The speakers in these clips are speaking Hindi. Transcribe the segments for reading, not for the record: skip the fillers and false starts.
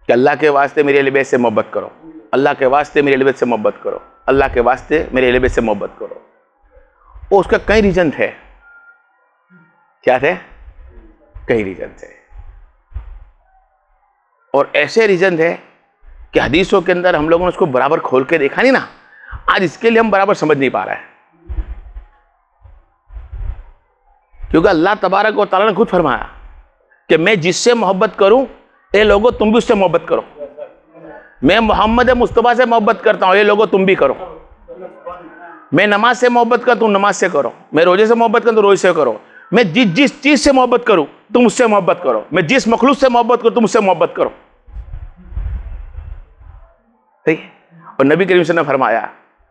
कि अल्लाह के वास्ते मेरे अहले बैत से मोहब्बत करो, अल्लाह के वास्ते मेरे अहले बैत से मोहब्बत करो, अल्लाह के वास्ते मेरे अहले बैत से मोहब्बत करो। वो उसका कई रीजन थे। क्या थे? कई रीजन थे। और ऐसे रीजन थे कि हदीसों के अंदर हम लोगों ने उसको बराबर खोल के देखा नहीं ना, आज इसके लिए हम बराबर समझ नहीं पा रहे हैं। क्योंकि अल्लाह तबारक व तआला ने खुद फरमाया कि मैं जिससे मोहब्बत करूं, ये लोगों तुम भी उससे मोहब्बत करो। मैं मोहम्मद मुस्तफ़ा से मोहब्बत करता हूं, ये लोगों तुम भी करो। मैं नमाज से मोहब्बत करता हूं, नमाज से करो। मैं रोजे से मोहब्बत करता हूं, रोजे से करो। मैं जिस चीज से मोहब्बत करूं, तुम उससे मोहब्बत करो। मैं जिस मखलूक से मोहब्बत करूं, तुम उससे मोहब्बत करो। ठीक है? और नबी करीम सल्लल्लाहु अलैहि वसल्लम ने फरमाया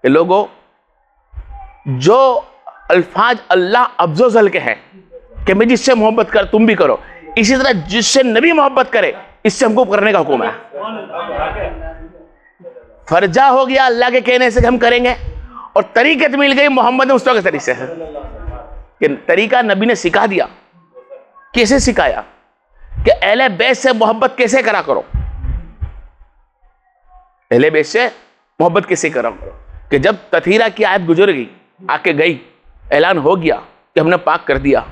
कि लोगों, जो अल्फाज अल्लाह अफ़ज़ल के हैं कि मैं जिससे मोहब्बत कर तुम भी करो, इसी तरह जिससे नबी मोहब्बत करे, इससे हमको करने का हुक्म है। फर्जा हो गया अल्लाह के कहने से हम करेंगे, और तरीक़त मिल गई मोहम्मद मुस्तफ़ा के तरीके से कि तरीका नबी ने सिखा दिया। कैसे सिखाया? कि अहले बैत से मोहब्बत कैसे करा करो, अहले बैत से मोहब्बत कैसे करा करो। कि जब तथीरा की आयत गुजर गई, आके गई, ऐलान हो गया कि हमने पाक कर दिया,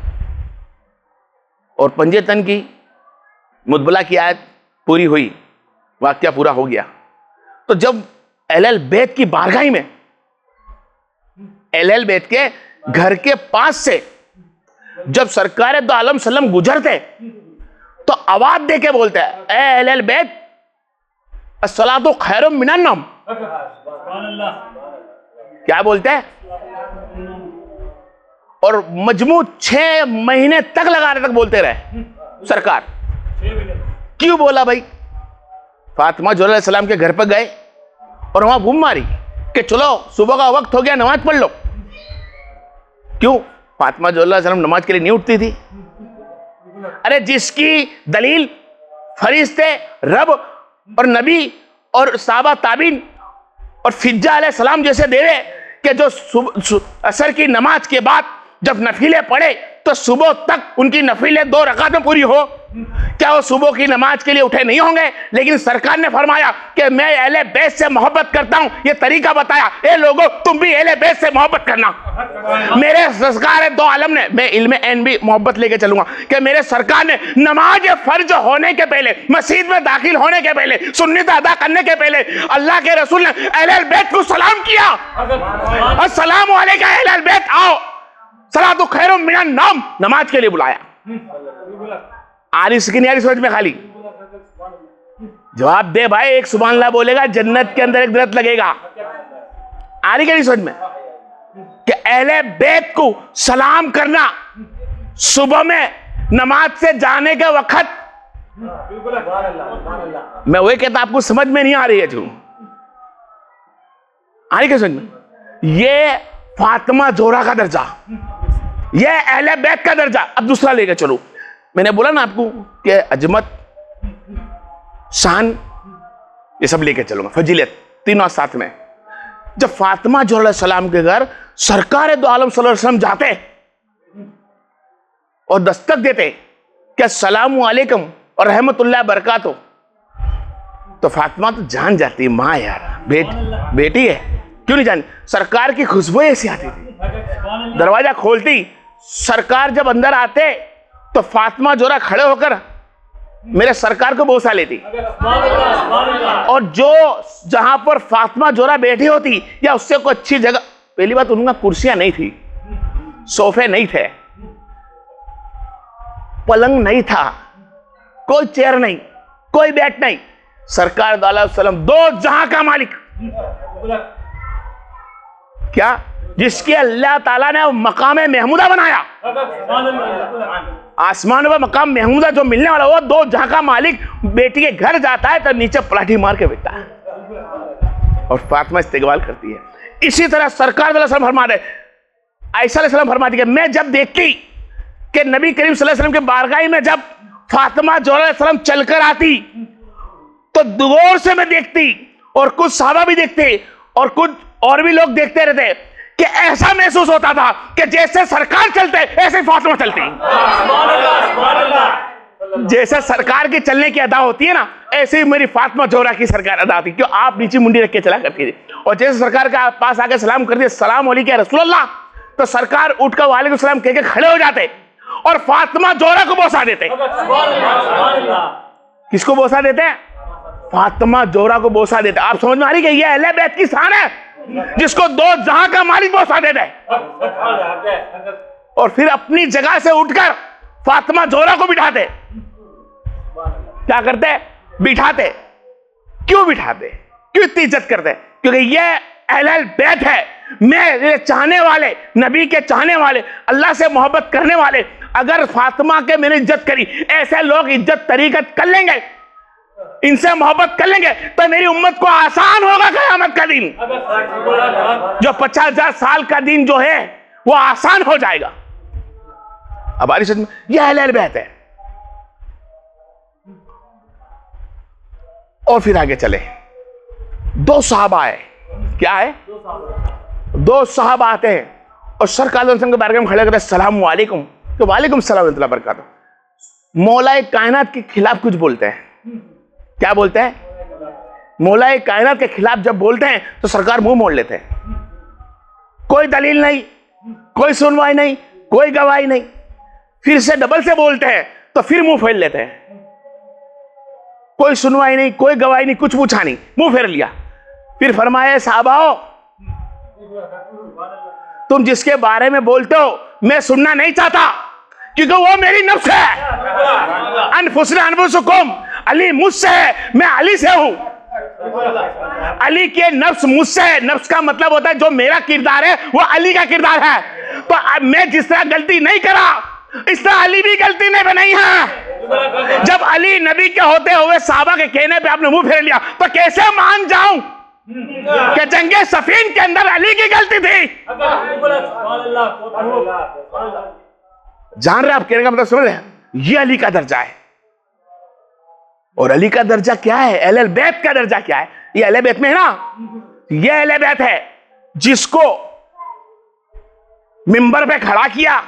और पंजेतन की मुदबला की आयत पूरी हुई, वाक़या पूरा हो गया, तो जब अहले बैत की बारगाही में, अहले बैत के घर के पास से जब सरकार दो आलम सल्लम गुजरते, तो आवाज दे के बोलते हैं, ए अहले बैत, अस्सलातु खैरुम मिनन नौम। क्या बोलते हैं? और मजमू 6 महीने तक लगाने तक बोलते रहे सरकार। क्यों बोला भाई? फातिमा ज़ोहरा अलैहिस्सलाम के घर पर गए और वहां बूम मारी कि चलो सुबह का वक्त हो गया, नमाज पढ़ लो। क्यों? फातिमा ज़ोहरा अलैहिस्सलाम नमाज के लिए नहीं उठती थी। अरे जिसकी दलील फरिश्ते, रब और नबी और साहबा ताबीन और फिज्जा अलैहिस्सलाम जैसे देवे कि जो असर की नमाज के बाद जब नफीले पढ़े तो सुबह तक उनकी नफीले 2 रकात में पूरी हो, क्या वो सुबह की नमाज के लिए उठे नहीं होंगे? लेकिन सरकार ने फरमाया कि मैं अहले बैत से मोहब्बत करता हूं, ये तरीका बताया, ए लोगों तुम भी अहले बैत से मोहब्बत करना। मेरे सरकार दो आलम ने, मैं इल्म ऐन भी मोहब्बत लेके चलूंगा, कि मेरे सरकार ने नमाज फर्ज होने के पहले, मस्जिद में दाखिल होने के पहले, सुन्नत अदा करने के पहले अल्लाह के रसूल ने अहले बैत को सलाम किया, अस्सलामु अलैका अहले बैत, आओ सलातु खैरुम मिनन नौम, नमाज के लिए बुलाया। आरिस की नहीं, आरिस में खाली जवाब दे भाई। एक सुभान अल्लाह बोलेगा, जन्नत के अंदर एक दरख्त लगेगा। आ रही नहीं समझ में कि अहले बैत को सलाम करना सुबह में नमाज से जाने के वक्त, मैं वही कहता आपको समझ में नहीं आ रही है। जो आ रही क्या समझ में? ये फातिमा ज़ोहरा का दर्जा, ये अहले बैत का दर्जा। अब दूसरा लेके चलो। मैंने बोला ना आपको कि अजमत, शान, ये सब लेके चलूंगा, फजीलत तीनों साथ में। जब फातिमा ज़ोहरा अलैहिस्सलाम के घर सरकार दो आलम सल्लल्लाहु अलैहि वसल्लम जाते और दस्तक देते कि अस्सलामु अलैकुम और रहमतुल्लाह बरकातहू, तो फातिमा तो जान जाती, माँ यार बेटी है, क्यों नहीं जानी? सरकार की खुशबू ऐसी आती थी। दरवाजा खोलती, सरकार जब अंदर आते तो फातिमा ज़ोहरा खड़े होकर मेरे सरकार को बोसा लेती, और जो जहां पर फातिमा ज़ोहरा बैठी होती या उससे कोई अच्छी जगह, पहली बात उनका कुर्सियां नहीं थी, सोफे नहीं थे, पलंग नहीं था, कोई चेयर नहीं, कोई बैठ नहीं। सरकार दो अलैहि वसल्लम दो जहां का मालिक, क्या जिसके अल्लाह ताला ने मकाम महमूदा बनाया, आसमान में मकाम महमूदा जो मिलने वाला, वो दो जहां का मालिक बेटी के घर जाता है तो नीचे पलाठी मार के बैठता है और फातिमा इस्तेकबाल करती है। इसी तरह सरकार फरमा रहे, आयशा फरमाती है, मैं जब देखती कि नबी करीम सल्लल्लाहु अलैहि वसल्लम के बारगाही में जब फातिमा ज़ोहरा अलैहिस्सलाम चलकर आती तो गौर से मैं देखती, और कुछ सहाबा भी देखते और कुछ और भी लोग देखते रहते कि ऐसा महसूस होता था कि जैसे सरकार चलते ऐसे फातिमा चलती। जैसे सरकार की चलने की अदा होती है ना, ऐसे ही मेरी फातिमा जोहरा की सरकार अदा होती। क्यों? आप नीचे मुंडी रख के चला करती थी, और जैसे सरकार के पास आके सलाम कर दिया, सलाम अलैकुम रसूलुल्लाह, तो सरकार उठकर वालेकुम सलाम कह के खड़े हो जाते और फातिमा जोहरा को बोसा देते। किसको बोसा देते हैं? फातिमा जोहरा को बोसा देते। आप समझ में आ रही है? ये अहले बैत की शान है, जिसको दो जहां का मालिक बोसा देता है, और फिर अपनी जगह से उठकर फातिमा जोहरा को बिठाते। क्या करते? बिठाते। क्यों बिठाते? क्यों इतनी इज्जत करते? क्योंकि ये अहले बैत है, मेरे चाहने वाले, नबी के चाहने वाले, अल्लाह से मोहब्बत करने वाले। अगर फातिमा के मैंने इज्जत करी, ऐसे लोग इज्जत तरीकत कर लेंगे, इनसे मोहब्बत कर लेंगे, तो मेरी उम्मत को आसान होगा क़यामत का दिन। जो 50,000 साल का दिन जो है वो आसान हो जाएगा। अब हमारी समझ में यह अहले बैत है। और फिर आगे चले, दो सहाबा है। क्या है? दो सहाबा आते हैं और सरकार के बारे में खड़े करते हैं, सलाम वालेकुम। तो वालेकुम सलाम व बरकातहू। मौलाए कायनात के खिलाफ कुछ बोलते हैं। क्या बोलते हैं? मौलाए कायनात के खिलाफ जब बोलते हैं तो सरकार मुंह मोड़ लेते हैं। कोई दलील नहीं, कोई सुनवाई नहीं, कोई गवाही नहीं। फिर से डबल से बोलते हैं तो फिर मुंह फेर लेते हैं। कोई सुनवाई नहीं, कोई गवाही नहीं, कुछ पूछा नहीं, मुंह फेर लिया। फिर फरमाया, साहबाओ, तुम जिसके बारे में बोलते हो मैं सुनना नहीं चाहता, क्योंकि वो मेरी नफ्स है। अनफुसना अनफुसुकुम, अली मुझसे है, मैं अली से हूं। अली के नफ्स मुझसे है। नफ्स का मतलब होता है जो मेरा किरदार है वो अली का किरदार है। तो अब मैं जिस तरह गलती नहीं करा, इस तरह अली भी गलती नहीं बनाई है। जब अली नबी के होते हुए साहबा के कहने पे आपने मुंह फेर लिया, तो कैसे मान जाऊं कि जंगे सफीन के अंदर अली की गलती थी? जान रहे आप कहने का मतलब? समझ रहे? ये अली का दर्जा है। और अली का दर्जा क्या है? अहले बैत का दर्जा क्या है? ये अहले बैत में है ना, ये अहले बैत है जिसको मिंबर पे खड़ा किया,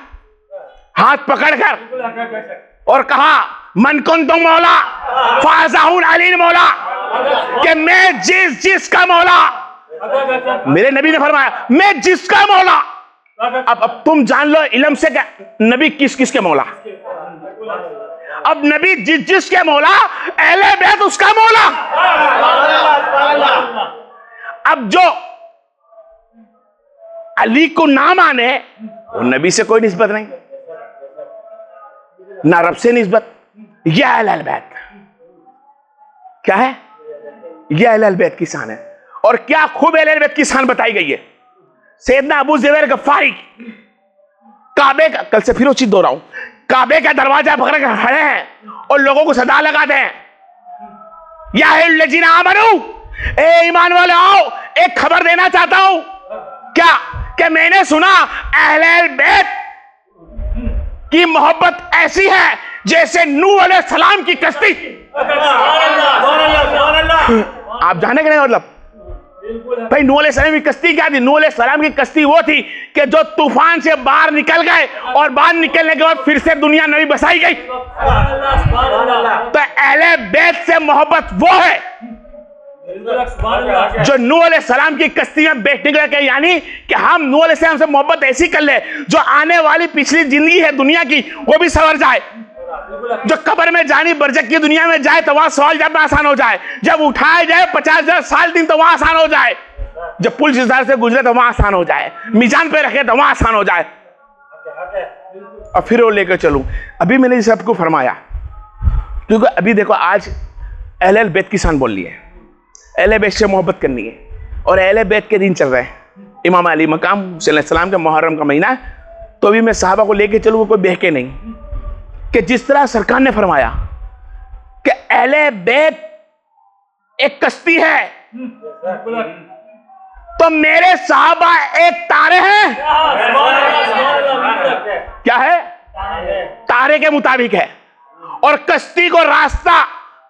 हाथ पकड़कर, और कहा, मन कुन तुम मौला फाज़ाहुन अली मौला, कि मैं जिसका मौला, मेरे नबी ने फरमाया, मैं जिसका मौला। अब तुम जान लो इल्म से क्या नबी किस किस के मौला। अब नबी जिसके मौला, अहले बैत उसका मौला। अब जो अली को ना माने, वो नबी से कोई निस्बत नहीं, ना रब से निस्बत। यह अहले बैत क्या है? यह अहले बैत की शान है। और क्या खूब अहले बैत की शान बताई गई है। सैयदना अबू ज़ुबैर गफ्फारी काबे का, कल से फिर उसी दोहराऊं, काबे का दरवाजा पकड़ कर खड़े हैं और लोगों को सदा लगाते हैं, या अय्युहल्लज़ीना आमनू, ए ईमान वाले आओ, एक खबर देना चाहता हूं। क्या? कि मैंने सुना अहले बैत की मोहब्बत ऐसी है जैसे नूह अलैहिस्सलाम की कश्ती। आप जाने के नहीं मतलब भाई, नूह अलैहिस्सलाम की कश्ती क्या थी? नूह अलैहिस्सलाम की कश्ती वो थी कि जो तूफान से बाहर निकल गए और बाहर निकलने के बाद फिर से दुनिया नई बसाई गई। तो अहले बैत से मोहब्बत वो है जो नूह अलैहिस्सलाम की कश्ती में बैठने के, यानी कि हम नूह अलैहिस्सलाम से मोहब्बत ऐसी कर ले जो आने वाली पिछली जिंदगी है दुनिया की वो भी संवर जाए। जो कब्र में जानी बरज़ख की दुनिया में जाए तो वहां सवाल जब आसान हो जाए, जब उठाया जाए 50,000 साल दिन तो वहां आसान हो जाए, जब पुल जिसदार से गुजरे तो वहां आसान हो जाए, मीजान पे रखे तो वहां आसान हो जाए। और फिर वो लेकर चलूं। अभी मैंने इस सबको फरमाया क्योंकि अभी देखो आज अहले बैत की शान बोलनी है, अहले बैत से मोहब्बत करनी है, और अहले बैत के दिन चल रहे हैं। इमाम अली मकाम सल्लल्लाहु का मुहर्रम का महीना, तो भी मैं साहबा को लेके चलूँ, कोई बहके नहीं। कि जिस तरह सरकार ने फरमाया कि अहले बैत एक कश्ती है, तो मेरे साहबा एक तारे हैं। क्या है? तारे के मुताबिक है, और कश्ती को रास्ता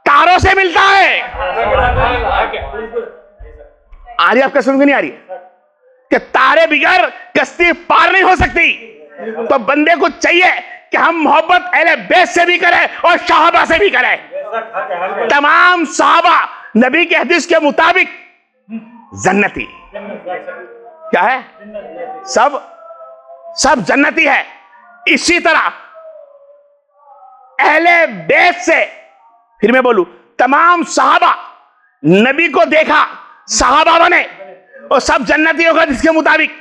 तारों से मिलता है। आ रही आपका समझ में नहीं आ रही कि तारे बिगैर कश्ती पार नहीं हो सकती। तो बंदे को चाहिए कि हम मोहब्बत अहले बैत से भी करें और सहाबा से भी करें। तमाम सहाबा नबी के हदीस के मुताबिक जन्नती, क्या है? सब जन्नती है। इसी तरह अहले बैत से, फिर मैं बोलूं, तमाम सहाबा नबी को देखा, सहाबा बने और सब जन्नती होगा जिसके मुताबिक।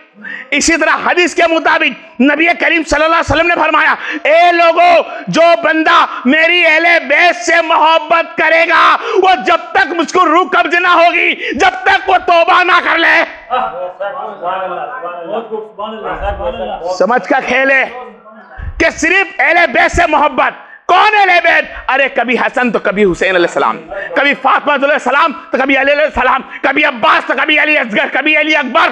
इसी तरह हदीस के मुताबिक नबी करीम सल्लल्लाहु अलैहि वसल्लम ने फरमाया, ए लोगों, जो बंदा मेरी अहले बैत से मोहब्बत करेगा वो जब तक मुझको रूह कब्ज ना होगी, जब तक वो तौबा ना कर ले। समझ का खेल है कि सिर्फ अहले बैत से मोहब्बत। कौन अहले बैत? अरे कभी हसन तो कभी हुसैन अलैहिस्सलाम, कभी फातिमा अलैहिस्सलाम तो कभी अली अलैहिस्सलाम, कभी अब्बास तो कभी अली असगर, कभी अली अकबर,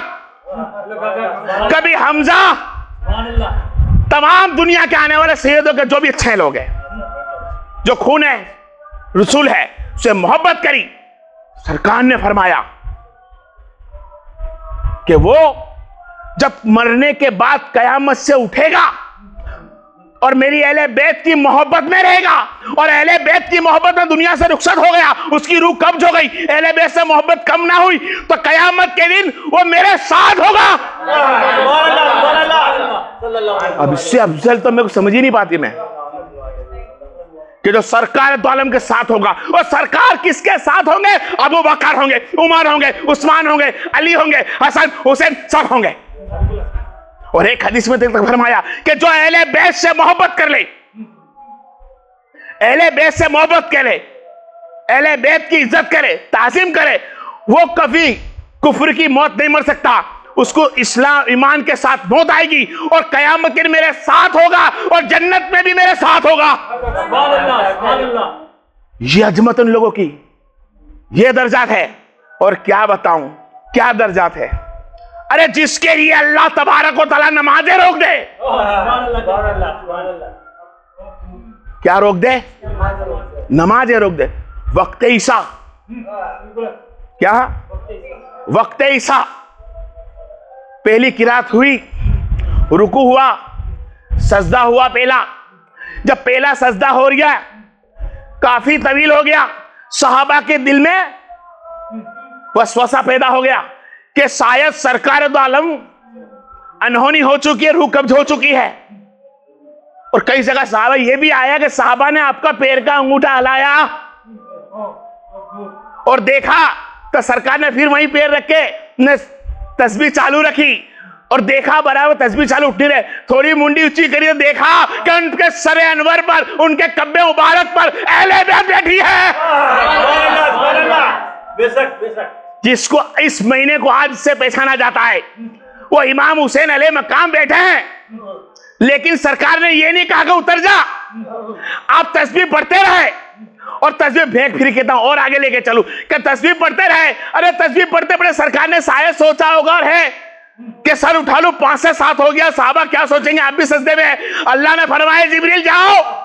कभी हमजा। तमाम दुनिया के आने वाले सैयदों के जो भी अच्छे लोग हैं, जो खून है रसूल है, उससे मोहब्बत करी। सरकार ने फरमाया कि वो जब मरने के बाद कयामत से उठेगा और मेरी अहले बैत की मोहब्बत में रहेगा, और अहले बैत की मोहब्बत में दुनिया से रुखसत हो गया, उसकी रूह कब्ज हो गई, अहले बैत से मोहब्बत कम ना हुई, तो कयामत के दिन वो मेरे साथ होगा। अब इससे अफजल तो मेरे को समझ ही नहीं पाती मैं, कि जो सरकार दो आलम के साथ होगा। और सरकार किसके साथ होंगे? अबू बकर होंगे, उमर होंगे, उस्मान होंगे, अली होंगे, हसन हुसैन सब होंगे। और एक हदीस में तक फरमाया कि जो अहले बैत से मोहब्बत कर ले, अहले बैत से मोहब्बत करे, अहले बैत की इज्जत करे, ताज़ीम करे, वो कभी कुफ्र की मौत नहीं मर सकता। उसको इस्लाम ईमान के साथ मौत आएगी और कयामत के दिन मेरे साथ होगा और जन्नत में भी मेरे साथ होगा। ये अजमत उन लोगों की, ये दर्जात है। और क्या बताऊं क्या दर्जात है। अरे जिसके लिए अल्लाह तबारक व तआला नमाजें रोक दे, क्या रोक दे? नमाजें रोक दे। वक्त ईसा, क्या वक्त ईसा, पहली किरात हुई, रुकू हुआ, सजदा हुआ पहला। जब पहला सजदा हो गया, काफी तवील हो गया, सहाबा के दिल में वसवसा पैदा हो गया कि शायद सरकार दो आलम अनहोनी हो चुकी है, रूह कब्ज हो चुकी है। और कई जगह सहाबा ये भी आया कि साहबा ने आपका पैर का अंगूठा हिलाया और देखा, तो सरकार ने फिर वहीं पैर रख के ने तस्बीह चालू रखी और देखा बराबर तस्बीह चालू उठनी रहे। थोड़ी मुंडी ऊंची करी तो देखा कि उनके सरे अनवर पर, उनके कब्बे मुबारक पर अहले बैत बैठी है। बेशक बेशक। जिसको इस महीने को आज से पहचाना जाता है, वो इमाम हुसैन अलैहि मकाम बैठे हैं। लेकिन सरकार ने ये नहीं कहा कि उतर जा, आप तस्बीह पढ़ते रहे। और तस्बीह फेंक फिर कहता हूं और आगे लेके चलूं कि तस्बीह पढ़ते रहे। अरे तस्बीह पढ़ते पढ़ते सरकार ने शायद सोचा होगा और है कि सर उठा लो, 5 से 7 हो गया, साहबा क्या सोचेंगे, आप भी सजदे में। अल्लाह ने फरमाया जिब्रील जाओ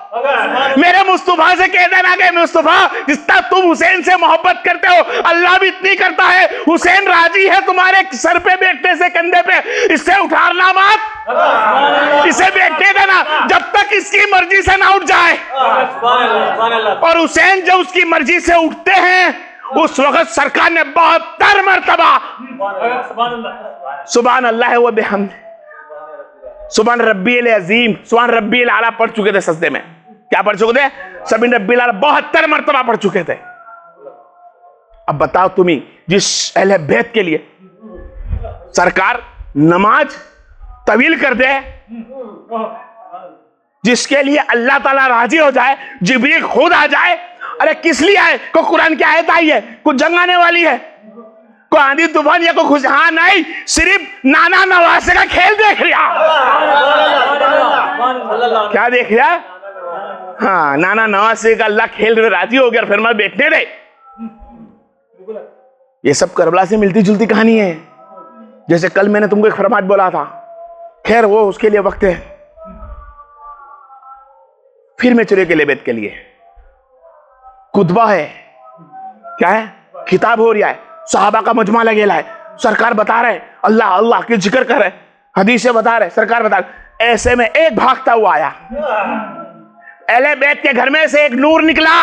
मेरे मुस्तफा से कह देना कि मुस्तफा जितना तुम हुसैन से मोहब्बत करते हो अल्लाह भी इतनी करता है। हुसैन राजी है तुम्हारे सर पे बैठने से, कंधे पे, इससे उठाना मत, इसे बैठने देना जब तक इसकी मर्जी से ना उठ जाए। और हुसैन जब उसकी मर्जी से उठते हैं उस वक्त सरकार ने 72 मरतबा सुभान अल्लाह व बिहम्द, सुभान रब्बियल अजीम, सुभान रब्बियल आला पढ़ चुके थे सजदे में। क्या पढ़ चुके थे? सुभान रब्बियल आला 72 मरतबा पढ़ चुके थे। अब बताओ तुम्ही, जिस अहले बैत के लिए सरकार नमाज तवील कर दे, जिसके लिए अल्लाह ताला राजी हो जाए, जिब्रील खुद आ जाए। अरे किस लिए आए? को कुरान की आयत आई है, कुछ जंग आने वाली है, को आंधी तूफान या को खुश, हाँ नहीं, सिर्फ नाना नवासे का खेल देख लिया। क्या देख लिया? हाँ, नाना नवासे का अल्लाह खेल राजी हो गया, फिर मैं बैठने दे। ये सब करबला से मिलती जुलती कहानी है। जैसे कल मैंने तुमको एक फरमात बोला था, खैर वो उसके लिए वक्त है। फिर मैं चले के लेबेत के लिए कुतबा है, क्या है, खिताब हो रहा है, सहाबा का मजमा लगेला है। सरकार बता रहे अल्लाह अल्लाह की जिक्र कर रहे, हदीस से बता रहे, सरकार बता रहे ऐसे में एक भागता हुआ आया, अहले बैत के घर में से एक नूर निकला।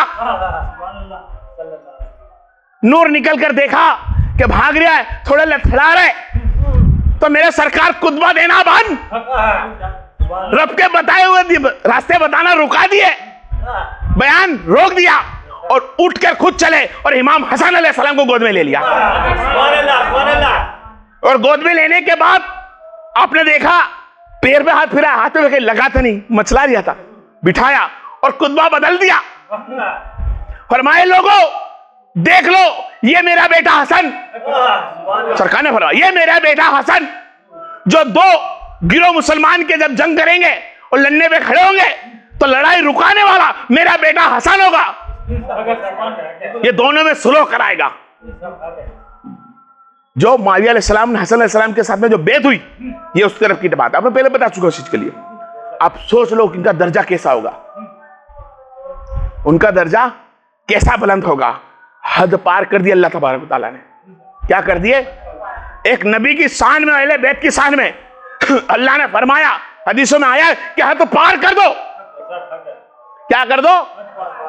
नूर निकल कर देखा कि भाग रहा है, थोड़ा लड़खड़ा रहा है, तो मेरे सरकार खुतबा देना बंद, रब के बताए हुए रास्ते बताना रुका दिए, बयान रोक दिया और उठकर खुद चले और इमाम हसन अलैहिस्सलाम को गोद में ले लिया। और गोद में लेने के बाद आपने देखा पैर पे हाथ फिरा, हाथ में लगा था नहीं, मचला रिया था, बिठाया और खुतबा बदल दिया। फरमाए लोगों देख लो, ये मेरा बेटा हसन, सरकार ने फरमाया ये मेरा बेटा हसन, जो दो गिरोह मुसलमान के जब जंग करेंगे और लड़ने पे खड़े होंगे तो लड़ाई रुकाने वाला मेरा बेटा हसन होगा, ये दोनों में सुलह कराएगा। जो मुआविया अलैहिस्सलाम ने हसन अलैहिस्सलाम के साथ में जो बेत हुई, ये उस तरफ की बात आपने पहले बता चुका उस चीज के लिए। आप सोच लो कि इनका दर्जा कैसा होगा, उनका दर्जा कैसा बुलंद होगा। हद पार कर दी अल्लाह तबारक व तआला ने। क्या कर दिए? एक नबी की शान में, अहले बैत की शान में अल्लाह ने फरमाया, हदीसों में आया कि हद पार कर दो। क्या कर दो?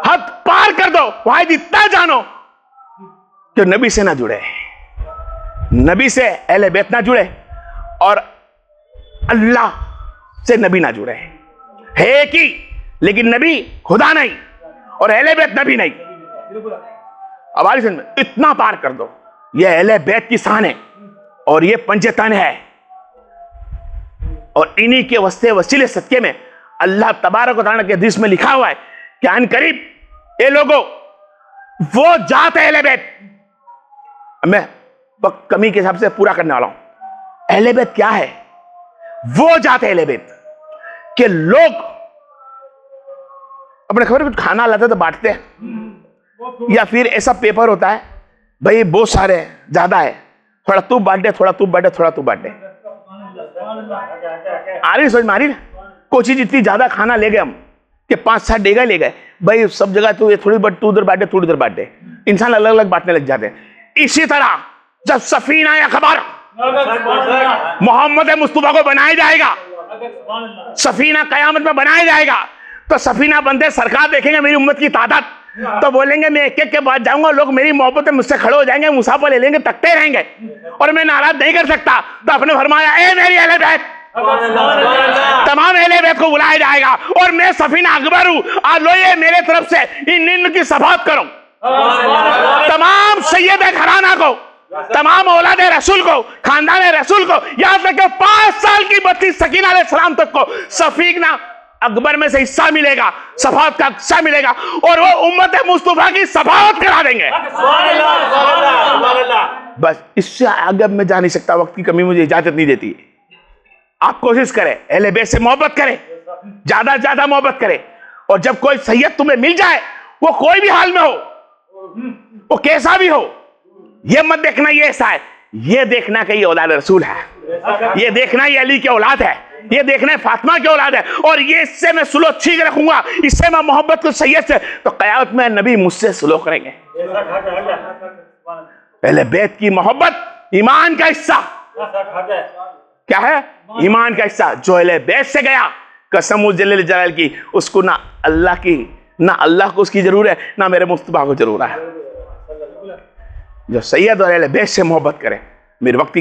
हद पार कर दो। वाहिद इतना जानो कि नबी से ना जुड़े, नबी से अहले बैत ना जुड़े और अल्लाह से नबी ना जुड़े। है एक ही, लेकिन नबी खुदा नहीं और अहले बैत नबी नहीं। अब आलिसन में इतना पार कर दो, ये अहले बैत की शान है और ये पंजतन है। और इन्हीं के वसीले सदके में अल्लाह तबारक व तआला के हदीस में लिखा हुआ है कि अन करीब ये लोगों वो जात है अहले बैत। मैं कमी के हिसाब से पूरा करने वाला हूं। अहले बैत क्या है? वो जात है अहले बैत के लोग अपने खबर खाना लाते तो बांटते हैं, या फिर ऐसा पेपर होता है भाई बहुत सारे ज्यादा है, थोड़ा तू बांट दे, थोड़ा तू बांट दे, थोड़ा तू बांट दे। आ रही समझ में आ रही ना? कोई चीज इतनी ज्यादा खाना ले गए हम कि 5-7 डेगा ले गए भाई, सब जगह तू ये थोड़ी बट तू उधर बांट दे, तू उधर बांट दे, इंसान अलग अलग बांटने लग जाते हैं। इसी तरह जब सफीना या खबर मोहम्मद मुस्तफा को बनाया जाएगा, सफीना कयामत में बनाया जाएगा, तो सफीना बनते सरकार देखेंगे मेरी उम्मत की तादाद, तो बोलेंगे मैं एक एक के बाद जाऊंगा, लोग मेरी मोहब्बत में मुझसे खड़े हो जाएंगे, मुसाफा ले लेंगे, तकते रहेंगे और मैं नाराज नहीं कर सकता। तो आपने फरमाया ए मेरी अहले बैत, तमाम अहले बैत को बुलाया जाएगा और मैं सफीना अकबर हूं, आज लो ये मेरे तरफ से इन की सफात करो। तमाम सैयद घराना को, तमाम औलाद रसूल को, खानदान रसूल को, यहां तक 5 साल की बच्ची सकीना अलैहिस्सलाम तक को सफीना अकबर में से हिस्सा मिलेगा, सफावत का हिस्सा मिलेगा और वो उम्मत मुस्तफा की सफावत करा देंगे। बस इससे आगे मैं जा नहीं सकता, वक्त की कमी मुझे इजाजत नहीं देती। आप कोशिश करें, अहले बैत से मोहब्बत करें, ज्यादा से ज्यादा मोहब्बत करें, और जब कोई सैयद तुम्हें मिल जाए, वो कोई भी हाल में हो, वो कैसा भी हो, ये मत देखना ये ऐसा है, ये देखना कि ये औलाद रसूल है, ये देखना ये अली की औलाद है, ये देखना है फातिमा की औलाद है, और ये इससे मैं सुलह ठीक रखूंगा, इससे मैं मोहब्बत को सैयद से, तो क़यामत में नबी मुझसे सुलह करेंगे। अहले बैत की मोहब्बत ईमान का हिस्सा क्या है? ईमान का हिस्सा। जो अहले बैत से गया, कसम जल्ल जलाल की, उसको ना अल्लाह को उसकी जरूरत है, ना मेरे मुस्तफा को जरूरत है। जो सैयद और अहले बैत से मोहब्बत करे, मेरे वक्त